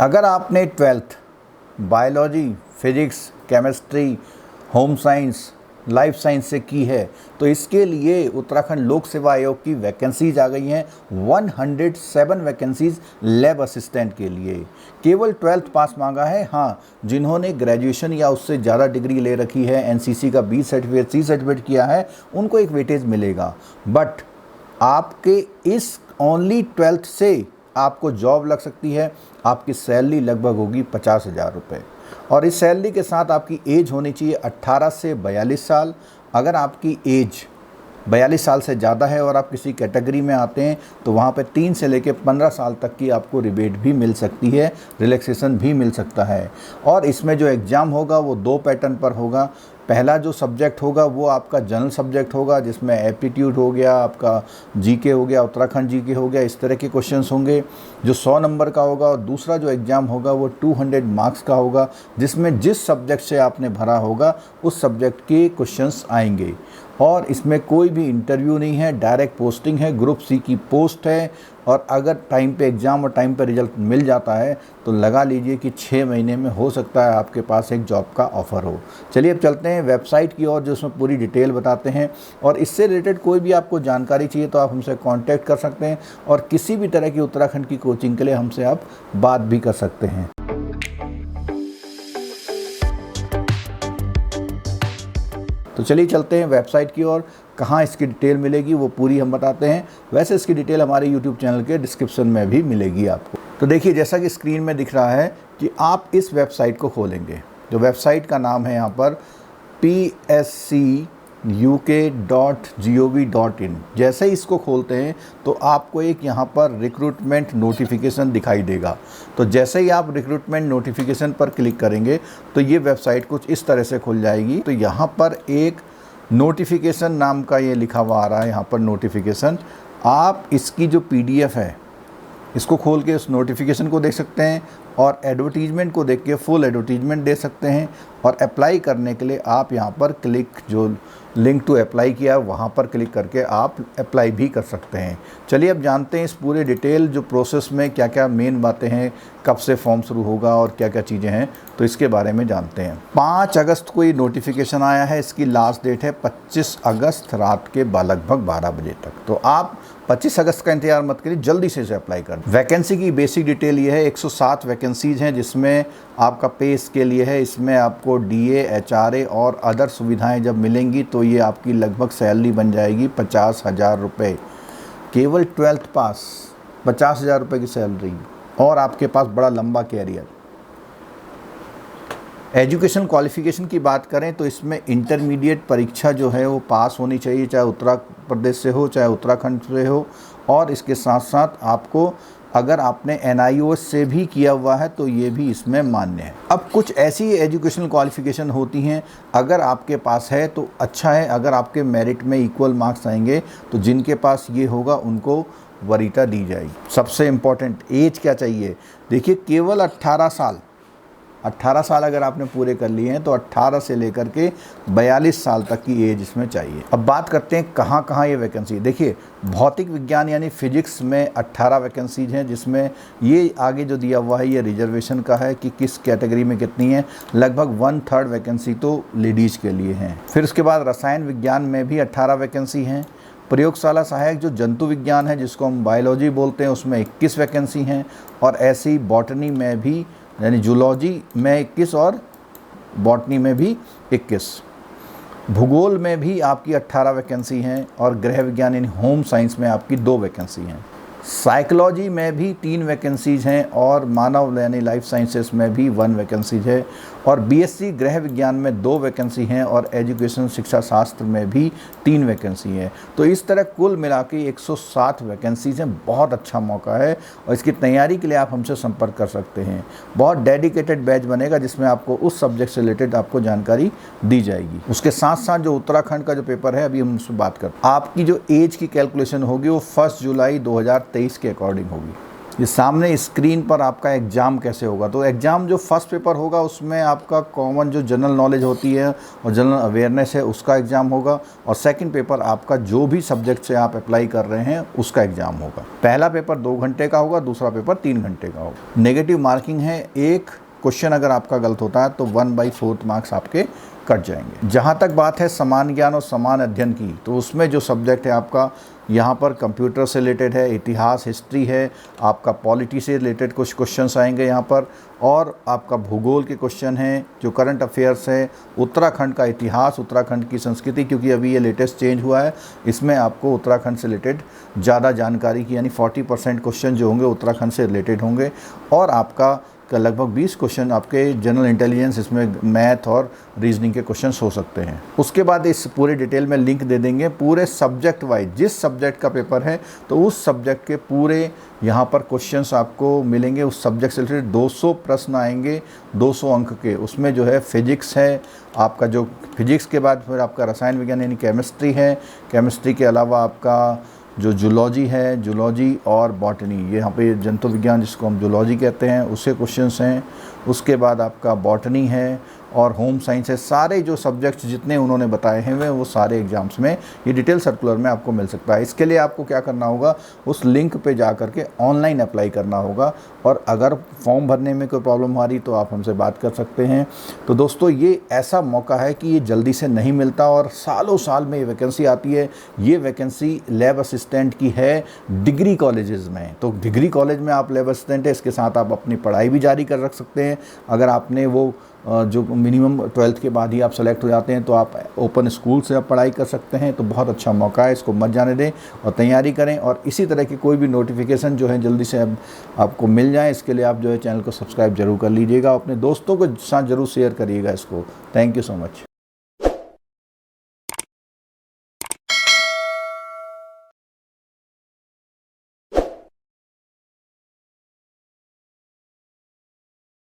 अगर आपने 12th biology, physics, chemistry, home science, life science से की है तो इसके लिए उत्तराखंड लोक सेवा आयोग की वैकेंसीज आ गई हैं। 107 वैकेंसीज लैब असिस्टेंट के लिए। केवल 12th पास मांगा है। हाँ, जिन्होंने ग्रेजुएशन या उससे ज़्यादा डिग्री ले रखी है, एनसीसी का बी सर्टिफिकेट, सी सर्टिफिकेट किया है, उनको एक वेटेज मिलेगा। बट आपके इस ओनली 12th से आपको जॉब लग सकती है। आपकी सैलरी लगभग होगी 50,000 रुपये और इस सैलरी के साथ आपकी एज होनी चाहिए 18 से 42 साल। अगर आपकी एज 42 साल से ज़्यादा है और आप किसी कैटेगरी में आते हैं तो वहाँ पे 3 से लेकर 15 साल तक की आपको रिबेट भी मिल सकती है, रिलैक्सेशन भी मिल सकता है। और इसमें जो एग्ज़ाम होगा वो 2 पैटर्न पर होगा। पहला जो सब्जेक्ट होगा वो आपका जनरल सब्जेक्ट होगा, जिसमें एप्टीट्यूड हो गया, आपका जीके हो गया, उत्तराखंड जीके हो गया, इस तरह के क्वेश्चंस होंगे जो 100 नंबर का होगा। और दूसरा जो एग्ज़ाम होगा वो 200 मार्क्स का होगा, जिसमें जिस सब्जेक्ट से आपने भरा होगा उस सब्जेक्ट के क्वेश्चंस आएंगे। और इसमें कोई भी इंटरव्यू नहीं है, डायरेक्ट पोस्टिंग है, ग्रुप सी की पोस्ट है। और अगर टाइम पे एग्ज़ाम और टाइम पे रिजल्ट मिल जाता है तो लगा लीजिए कि 6 महीने में हो सकता है आपके पास एक जॉब का ऑफ़र हो। चलिए अब चलते हैं वेबसाइट की ओर, जो उसमें पूरी डिटेल बताते हैं। और इससे रिलेटेड कोई भी आपको जानकारी चाहिए तो आप हमसे कांटेक्ट कर सकते हैं और किसी भी तरह की उत्तराखंड की कोचिंग के लिए हमसे आप बात भी कर सकते हैं। तो चलिए चलते हैं वेबसाइट की ओर। कहाँ इसकी डिटेल मिलेगी वो पूरी हम बताते हैं। वैसे इसकी डिटेल हमारे यूट्यूब चैनल के डिस्क्रिप्शन में भी मिलेगी आपको। तो देखिए, जैसा कि स्क्रीन में दिख रहा है कि आप इस वेबसाइट को खोलेंगे। जो वेबसाइट का नाम है यहाँ पर pscuk.gov.in। जैसे ही इसको खोलते हैं तो आपको एक यहाँ पर रिक्रूटमेंट नोटिफिकेशन दिखाई देगा। तो जैसे ही आप रिक्रूटमेंट नोटिफिकेशन पर क्लिक करेंगे तो ये वेबसाइट कुछ इस तरह से खुल जाएगी। तो यहाँ पर एक नोटिफिकेशन नाम का ये लिखा हुआ आ रहा है, यहाँ पर नोटिफिकेशन। आप इसकी जो PDF है इसको खोल के उस नोटिफिकेशन को देख सकते हैं और एडवर्टीजमेंट को देख के फुल एडवर्टीजमेंट दे सकते हैं। और अप्लाई करने के लिए आप यहाँ पर क्लिक, जो लिंक टू अप्लाई किया है वहाँ पर क्लिक करके आप अप्लाई भी कर सकते हैं। चलिए अब जानते हैं इस पूरे डिटेल जो प्रोसेस में क्या क्या मेन बातें हैं, कब से फॉर्म शुरू होगा और क्या क्या चीज़ें हैं, तो इसके बारे में जानते हैं। 5 अगस्त को ये नोटिफिकेशन आया है। इसकी लास्ट डेट है 25 अगस्त रात के लगभग 12 बजे तक। तो आप 25 अगस्त का इंतजार मत करिए, जल्दी से इसे अप्लाई कर। वैकेंसी की बेसिक डिटेल ये है, 107 वैकेंसीज हैं, जिसमें आपका पे इसके लिए है। इसमें आपको DA, HRA और अदर सुविधाएं जब मिलेंगी तो ये आपकी लगभग सैलरी बन जाएगी 50,000 रुपये। केवल 12th पास, 50,000 रुपये की सैलरी और आपके पास बड़ा लंबा कैरियर। एजुकेशन क्वालिफ़िकेशन की बात करें तो इसमें इंटरमीडिएट परीक्षा जो है वो पास होनी चाहिए, चाहे उत्तर प्रदेश से हो चाहे उत्तराखंड से हो। और इसके साथ साथ आपको, अगर आपने NIOS से भी किया हुआ है तो ये भी इसमें मान्य है। अब कुछ ऐसी एजुकेशनल क्वालिफ़िकेशन होती हैं, अगर आपके पास है तो अच्छा है। अगर आपके मेरिट में इक्वल मार्क्स आएंगे तो जिनके पास ये होगा उनको वरीयता दी जाएगी। सबसे इम्पॉर्टेंट, एज क्या चाहिए? देखिए, केवल 18 साल अगर आपने पूरे कर लिए हैं तो 18 से लेकर के 42 साल तक की एज इसमें चाहिए। अब बात करते हैं कहाँ कहाँ ये वैकेंसी। देखिए, भौतिक विज्ञान यानी फिजिक्स में 18 वैकेंसीज हैं, जिसमें ये आगे जो दिया हुआ है ये रिजर्वेशन का है कि किस कैटेगरी में कितनी है। लगभग 1/3 वैकेंसी तो लेडीज़ के लिए हैं। फिर उसके बाद रसायन विज्ञान में भी 18 वैकेंसी हैं। प्रयोगशाला सहायक जो जंतु विज्ञान है, जिसको हम बायोलॉजी बोलते हैं, उसमें 21 वैकेंसी हैं। और ऐसी बॉटनी में भी, यानी जूलॉजी में 21 और बॉटनी में भी 21। भूगोल में भी आपकी 18 वैकेंसी हैं और गृह विज्ञान यानी होम साइंस में आपकी 2 वैकेंसी हैं। साइकोलॉजी में भी 3 वैकेंसीज हैं और मानव यानी लाइफ साइंसेस में भी 1 वैकेंसीज है। और BSc गृह विज्ञान में 2 वैकेंसी हैं और एजुकेशन शिक्षा शास्त्र में भी 3 वैकेंसी हैं। तो इस तरह कुल मिला के 107 वैकेंसीज हैं। बहुत अच्छा मौका है और इसकी तैयारी के लिए आप हमसे संपर्क कर सकते हैं। बहुत डेडिकेटेड बैच बनेगा जिसमें आपको उस सब्जेक्ट से रिलेटेड आपको जानकारी दी जाएगी। उसके साथ साथ जो उत्तराखंड का जो पेपर है, अभी हम उससे बात करते हैं। आपकी जो एज की कैलकुलेशन होगी वो 1 जुलाई 2023 के अकॉर्डिंग होगी। ये सामने स्क्रीन पर आपका एग्ज़ाम कैसे होगा। तो एग्ज़ाम जो फर्स्ट पेपर होगा उसमें आपका कॉमन जो जनरल नॉलेज होती है और जनरल अवेयरनेस है उसका एग्ज़ाम होगा, और सेकंड पेपर आपका जो भी सब्जेक्ट से आप अप्लाई कर रहे हैं उसका एग्ज़ाम होगा। पहला पेपर 2 घंटे का होगा, दूसरा पेपर 3 घंटे का होगा। नेगेटिव मार्किंग है, एक क्वेश्चन अगर आपका गलत होता है तो 1/4 मार्क्स आपके कट जाएंगे। जहाँ तक बात है समान ज्ञान और समान अध्ययन की, तो उसमें जो सब्जेक्ट है आपका यहाँ पर कंप्यूटर से रिलेटेड है, इतिहास हिस्ट्री है, आपका पॉलिटी से रिलेटेड कुछ क्वेश्चंस आएंगे यहाँ पर, और आपका भूगोल के क्वेश्चन हैं, जो करंट अफेयर्स है, उत्तराखंड का इतिहास, उत्तराखंड की संस्कृति, क्योंकि अभी ये लेटेस्ट चेंज हुआ है, इसमें आपको उत्तराखंड से रिलेटेड ज़्यादा जानकारी की, यानी 40% क्वेश्चन जो होंगे उत्तराखंड से रिलेटेड होंगे, और आपका लगभग 20 क्वेश्चन आपके जनरल इंटेलिजेंस, इसमें मैथ और रीजनिंग के क्वेश्चंस हो सकते हैं। उसके बाद इस पूरे डिटेल में लिंक दे देंगे पूरे सब्जेक्ट वाइज, जिस सब्जेक्ट का पेपर है तो उस सब्जेक्ट के पूरे यहाँ पर क्वेश्चंस आपको मिलेंगे। उस सब्जेक्ट से रिलेटेड 200 प्रश्न आएंगे, 200 अंक के। उसमें जो है फिजिक्स है आपका, जो फिजिक्स के बाद फिर आपका रसायन विज्ञान यानी केमिस्ट्री है, केमिस्ट्री के अलावा आपका जो जूलॉजी है, जूलॉजी और बॉटनी, ये यहाँ पे जंतु विज्ञान जिसको हम जूलॉजी कहते हैं, उससे क्वेश्चंस हैं। उसके बाद आपका बॉटनी है और होम साइंस है। सारे जो सब्जेक्ट्स जितने उन्होंने बताए हैं वो सारे एग्जाम्स में ये डिटेल सर्कुलर में आपको मिल सकता है। इसके लिए आपको क्या करना होगा, उस लिंक पे जा करके ऑनलाइन अप्लाई करना होगा, और अगर फॉर्म भरने में कोई प्रॉब्लम आ रही तो आप हमसे बात कर सकते हैं। तो दोस्तों ये ऐसा मौका है कि ये जल्दी से नहीं मिलता, और सालों साल में ये वैकेंसी आती है। ये वैकेंसी लैब असिस्टेंट की है डिग्री कॉलेजेस में। तो डिग्री कॉलेज में आप लैब असिस्टेंट है, इसके साथ आप अपनी पढ़ाई भी जारी कर रख सकते हैं। अगर आपने वो जो मिनिमम 12th के बाद ही आप सेलेक्ट हो जाते हैं तो आप ओपन स्कूल से आप पढ़ाई कर सकते हैं। तो बहुत अच्छा मौका है, इसको मत जाने दें और तैयारी करें, और इसी तरह की कोई भी नोटिफिकेशन जो है जल्दी से आपको मिल जाए, इसके लिए आप जो है चैनल को सब्सक्राइब जरूर कर लीजिएगा। अपने दोस्तों के साथ जरूर शेयर करिएगा इसको। Thank you so much.